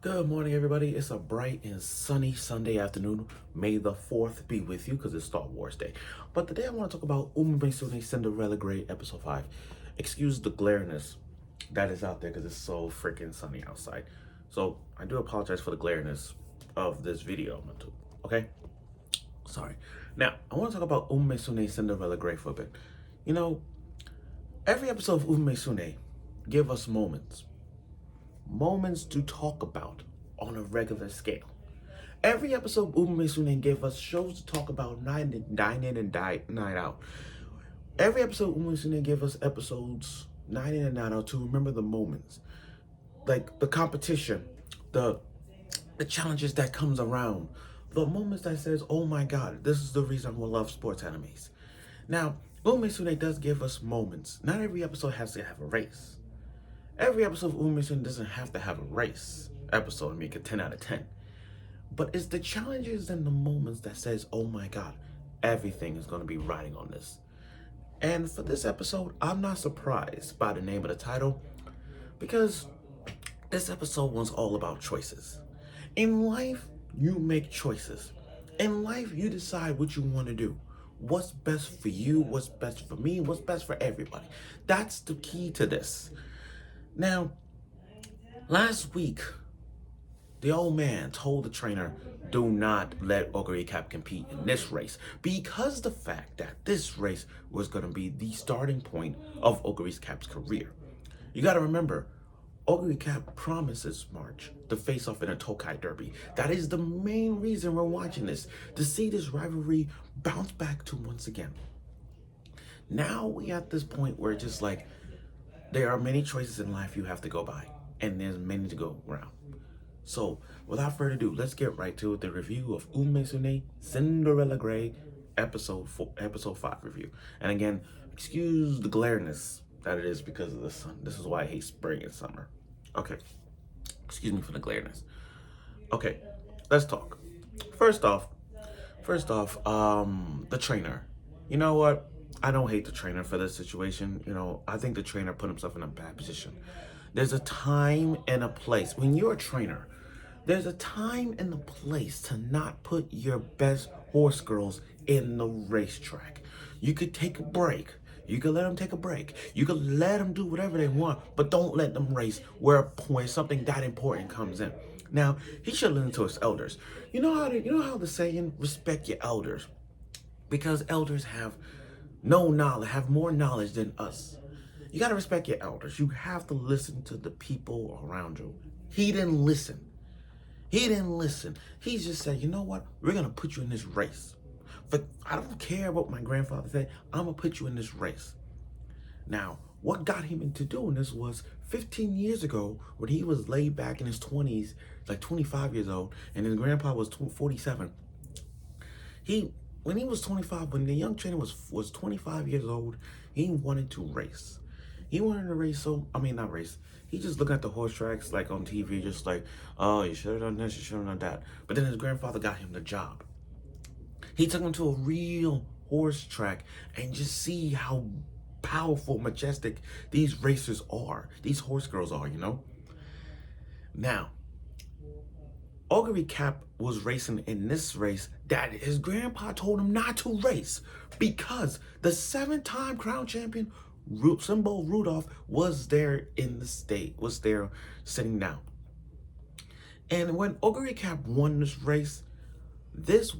Good morning, everybody. It's a bright and sunny Sunday afternoon. May the 4th be with you because it's Star Wars Day. But today I want to talk about Umamusume Cinderella Grey Episode 5. Excuse the glareness that is out there because it's so freaking sunny outside. So I do apologize for the glareness of this video, okay? Sorry. Now, I want to talk about Umamusume Cinderella Grey for a bit. You know, every episode of Umamusume give us moments to talk about on a regular scale. Every episode of Umamusume gave us shows to talk about night in and night out. Every episode of Umamusume gave us episodes night in and night out to remember the moments, like the competition, the challenges that comes around, the moments that says, "Oh my God, this is the reason I love sports animes." Now, Umamusume does give us moments. Not every episode has to have a race. Every episode of Umamusume doesn't have to have a race episode and make it 10 out of 10. But it's the challenges and the moments that says, oh my God, everything is going to be riding on this. And for this episode, I'm not surprised by the name of the title because this episode was all about choices. In life, you make choices. In life, you decide what you want to do. What's best for you, what's best for me, what's best for everybody. That's the key to this. Now, last week, the old man told the trainer, do not let Ogre Cap compete in this race because the fact that this race was going to be the starting point of Ogre Cap's career. You got to remember, Ogre Cap promises March to face off in a Tokai Derby. That is the main reason we're watching this, to see this rivalry bounce back to once again. Now we at this point where it's just like, there are many choices in life you have to go by, and there's many to go around. So, without further ado, let's get right to it, the review of Umamusume Cinderella Grey episode 5 review. And again, excuse the glareness that it is because of the sun. This is why I hate spring and summer. Okay, excuse me for the glareness. Okay, let's talk. First off, the trainer. You know what? I don't hate the trainer for this situation. I think the trainer put himself in a bad position. There's a time and a place. When you're a trainer, there's a time and a place to not put your best horse girls in the racetrack. You could take a break. You could let them take a break. You could let them do whatever they want, but don't let them race where something that important comes in. Now, he should listen to his elders. You know how the saying, respect your elders, because elders have more knowledge than us. You got to respect your elders. You have to listen to the people around you. He didn't listen. He just said, you know what? We're going to put you in this race. But I don't care what my grandfather said. I'm going to put you in this race. Now, what got him into doing this was 15 years ago when he was laid back in his 20s, like 25 years old, and his grandpa was 47. When he was 25, when the young trainer was 25 years old, he wanted to race. He wanted to race, not race. He just looked at the horse tracks like on TV, just like, oh, you should have done this, you should have done that. But then his grandfather got him the job. He took him to a real horse track and just see how powerful, majestic these racers are. These horse girls are, Now, Ogre Cap was racing in this race that his grandpa told him not to race because the 7-time crown champion Simbo Rudolph was there sitting down. And when Ogre Cap won this race, this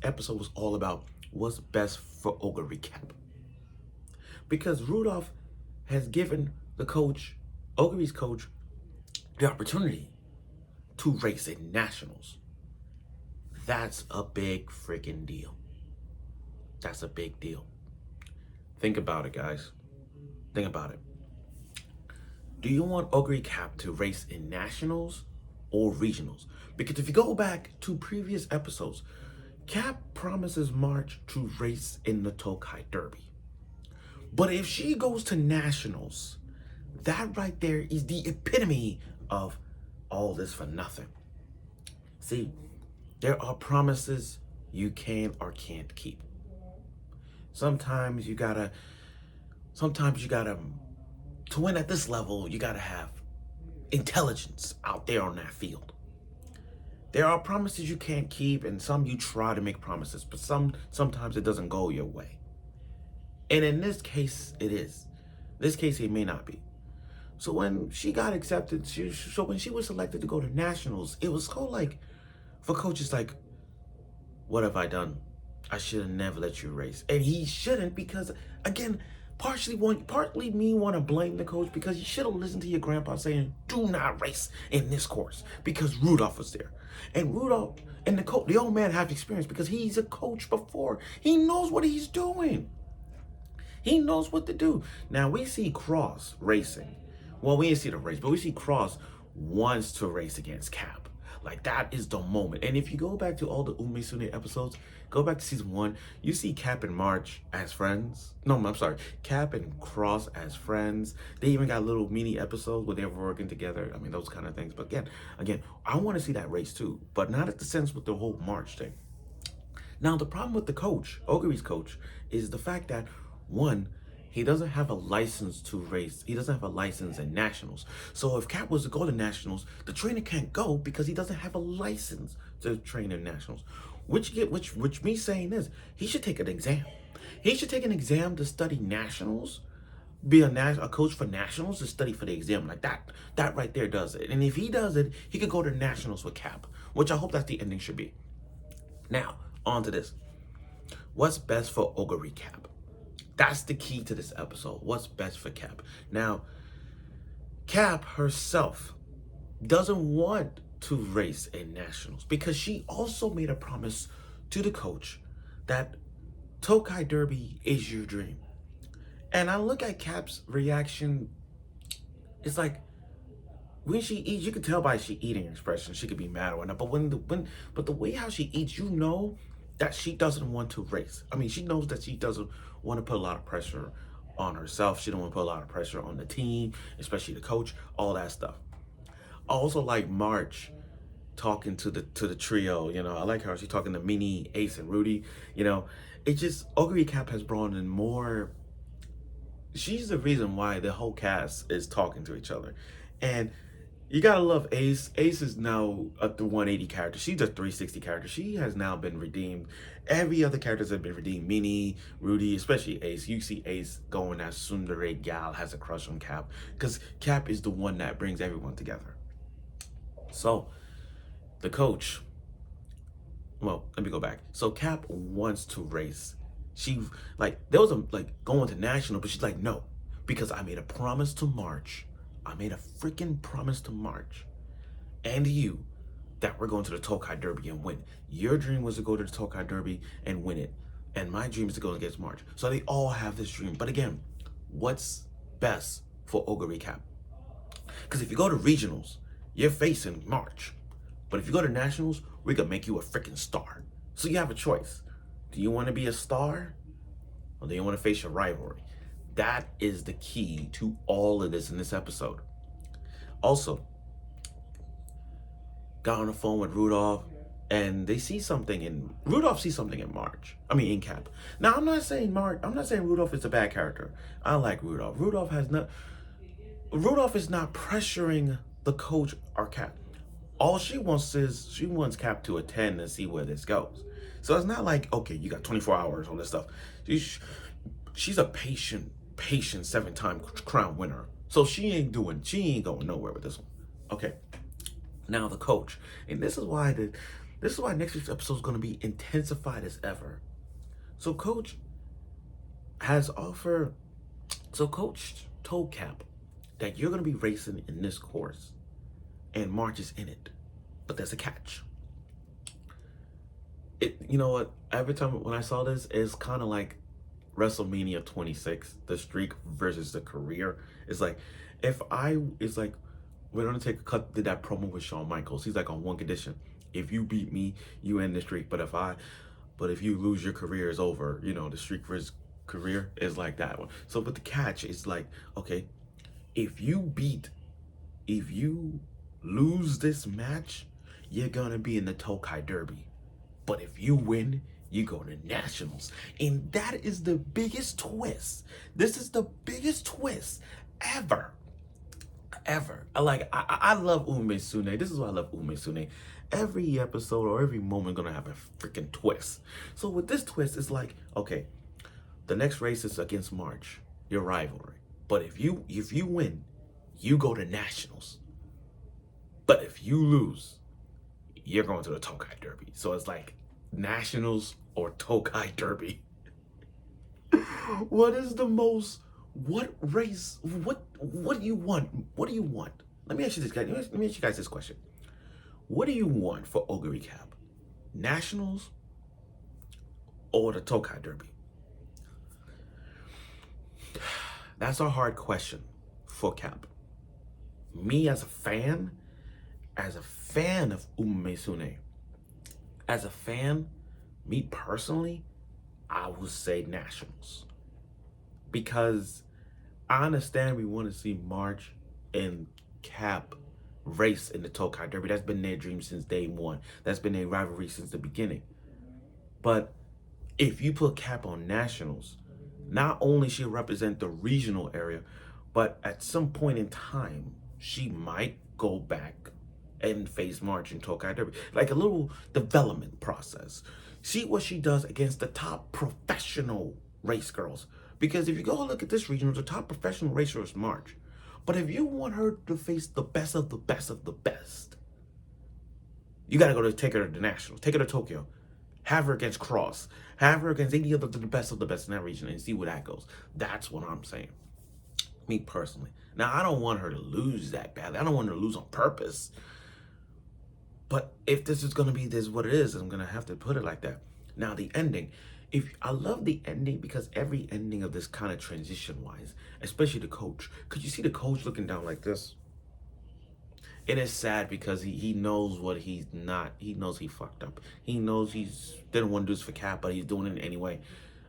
episode was all about what's best for Ogre Cap. Because Rudolph has given Ogre's coach, the opportunity to race in nationals. That's a big freaking deal. That's a big deal. Think about it, guys. Think about it. Do you want Ogre Cap to race in nationals or regionals? Because if you go back to previous episodes, Cap promises March to race in the Tokai Derby. But if she goes to nationals, that right there is the epitome of all this for nothing. See, there are promises you can or can't keep. Sometimes you gotta, to win at this level, you gotta have intelligence out there on that field. There are promises you can't keep, and some you try to make promises, but sometimes it doesn't go your way. And in this case, it is. This case, it may not be. So when she got accepted, so when she was selected to go to nationals, it was so like, for coaches, like, what have I done? I should have never let you race. And he shouldn't, because again, partly me want to blame the coach, because you should have listened to your grandpa saying, do not race in this course, because Rudolph was there. And Rudolph and the old man have experience because he's a coach before. He knows what he's doing. He knows what to do. Now we see Cross racing. Well, we didn't see the race, but we see Cross wants to race against Cap. Like, that is the moment. And if you go back to all the Umamusume episodes, go back to season 1, you see Cap and March as friends. No, I'm sorry. Cap and Cross as friends. They even got little mini episodes where they were working together. I mean, those kind of things. But again, I want to see that race too, but not at the sense with the whole March thing. Now, the problem with the coach, Oguri's coach, is the fact that, one, he doesn't have a license to race. He doesn't have a license in nationals. So if Cap was to go to nationals, the trainer can't go because he doesn't have a license to train in nationals. Which me saying is, he should take an exam. He should take an exam to study nationals, be a coach for nationals, to study for the exam. Like that. That right there does it. And if he does it, he could go to nationals with Cap, which I hope that's the ending should be. Now, on to this. What's best for Oguri Cap? That's the key to this episode. What's best for Cap? Now, Cap herself doesn't want to race in nationals because she also made a promise to the coach that Tokai Derby is your dream. And I look at Cap's reaction. It's like, when she eats, you can tell by she eating expression, she could be mad or whatnot. But the way how she eats, you know that she doesn't want to race. I mean, she knows that she doesn't want to put a lot of pressure on herself. She don't want to put a lot of pressure on the team, especially the coach, all that stuff. I also like March talking to the trio. You know, I like how she's talking to Minnie, Ace, and Rudy. You know, it just, Oguri Cap has brought in more. She's the reason why the whole cast is talking to each other. And you gotta love Ace. Ace is now the 180 character. She's a 360 character. She has now been redeemed. Every other characters have been redeemed. Minnie, Rudy, especially Ace. You see Ace going as Cinderella gal, has a crush on Cap, because Cap is the one that brings everyone together. So, the coach. Well, let me go back. So Cap wants to race. She there was going to national, but she's like, no, because I made a promise to March. I made a freaking promise to March and you that we're going to the Tokai Derby and win. Your dream was to go to the Tokai Derby and win it. And my dream is to go against March. So they all have this dream. But again, what's best for Oguri Cap? Because if you go to regionals, you're facing March. But if you go to nationals, we can make you a freaking star. So you have a choice. Do you want to be a star? Or do you want to face your rivalry? That is the key to all of this in this episode. Also, got on the phone with Rudolph, and they see something in Rudolph sees something in March. I mean, in Cap. Now, I'm not saying Rudolph is a bad character. I like Rudolph. Rudolph is not pressuring the coach or Cap. All she wants Cap to attend and see where this goes. So it's not like, okay, you got 24 hours on this stuff. She's a patient 7-time crown winner. So she ain't going nowhere with this one. Okay. Now the coach. And this is why next week's episode is going to be intensified as ever. So coach told Cap that you're going to be racing in this course and March is in it. But there's a catch. You know what? Every time when I saw this, it's kind of like WrestleMania 26, the streak versus the career. It's like, we're gonna take a cut, did that promo with Shawn Michaels. He's like, on one condition: if you beat me, you end the streak. But if you lose, your career is over. You know, the streak versus career is like that one. So, but the catch is like, okay, if you lose this match, you're gonna be in the Tokai Derby. But if you win, you go to nationals. And that is the biggest twist. This is the biggest twist ever. ever. I love Umamusume. This is why I love Umamusume. Every episode or every moment gonna have a freaking twist. So with this twist, it's like, okay, the next race is against March, your rivalry. But if you win, you go to nationals. But if you lose, you're going to the Tokai Derby. So it's like nationals or Tokai Derby. What is the most? What race? What do you want? What do you want? Let me ask you this, guys. Let me ask you guys this question. What do you want for Ogre Cap? Nationals or the Tokai Derby? That's a hard question for Cap. Me as a fan of Umamusume, as a fan, me personally, I would say nationals. Because I understand we want to see March and Cap race in the Tokai Derby. That's been their dream since day one. That's been their rivalry since the beginning. But if you put Cap on nationals, not only she'll represent the regional area, but at some point in time, she might go back and face March in Tokai Derby. Like a little development process. See what she does against the top professional race girls. Because if you go look at this region, the top professional racer is March. But if you want her to face the best of the best of the best, you got to take her to the nationals. Take her to Tokyo. Have her against Cross. Have her against any other the best of the best in that region and see where that goes. That's what I'm saying. Me personally. Now, I don't want her to lose that badly. I don't want her to lose on purpose. But if this is going to be this what it is, I'm going to have to put it like that. Now, the ending. I love the ending because every ending of this kind of transition-wise, especially the coach. Could you see the coach looking down like this? It is sad because he knows what he's not. He knows he fucked up. He knows didn't want to do this for Cap, but he's doing it anyway.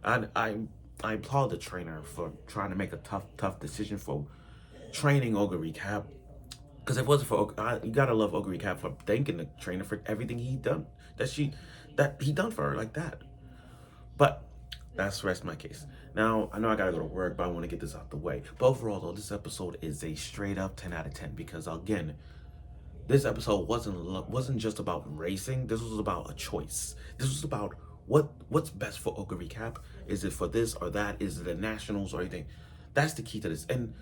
I applaud the trainer for trying to make a tough decision for training Ogre Cap. Because if it wasn't for you gotta love Ogre Cap for thanking the trainer for everything he done that he done for her like that. But that's the rest of my case. Now, I know I gotta go to work, but I want to get this out the way. But overall, though, this episode is a straight up 10 out of 10 because, again, this episode wasn't just about racing. This was about a choice. This was about what's best for Ogre Cap. Is it for this or that? Is it the nationals or anything? That's the key to this. And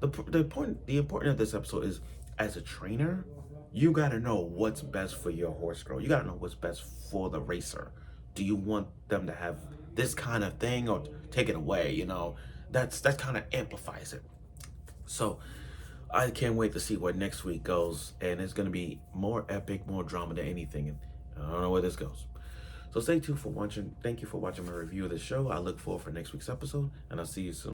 the importance of this episode is, as a trainer, you gotta know what's best for your horse girl. You gotta know what's best for the racer. Do you want them to have this kind of thing or take it away? You know, that kind of amplifies it. So I can't wait to see where next week goes, and it's gonna be more epic, more drama than anything. And I don't know where this goes. So stay tuned for watching. Thank you for watching my review of this show. I look forward for next week's episode, and I'll see you soon.